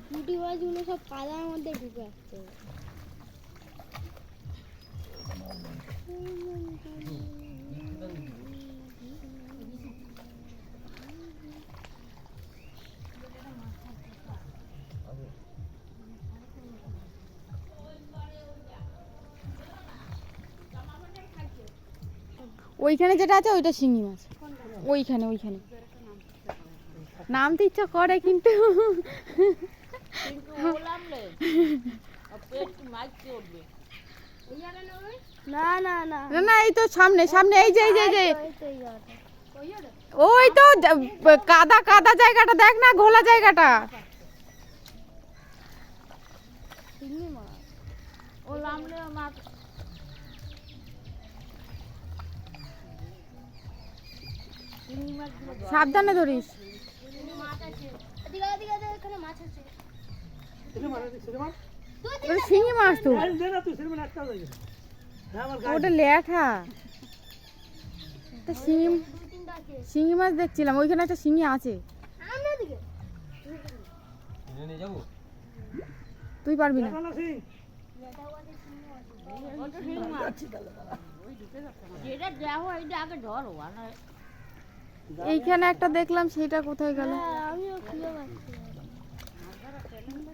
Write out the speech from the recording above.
পুঁটি মাছগুলো সব কাদার মধ্যে ঢুকে আসছে। ওইখানে যেটা আছে ওইটা শিঙি মাছ। ওইখানে নামতে ইচ্ছা করে কিন্তু না না না না না, এই তো সামনে এই যে ওই তো কাদা কাদা জায়গাটা দেখ না, ঘোলা জায়গাটা। শিঙি মাছ ও লামলে মাছ। শিঙি মাছগুলো সাবধানে ধরিস। মাছ আছে, এদিকে এদিকে এখানে মাছ আছে। ওটা শিঙি মাছ তো, ওটা ল্যাঠা। শিঙি মাছ দেখছিলাম, ওইখানে একটা শিঙি আছে। তুই পারবি না। এইখানে একটা দেখলাম, সেটা কোথায় গেল? আমিও খুঁজে পাচ্ছি না।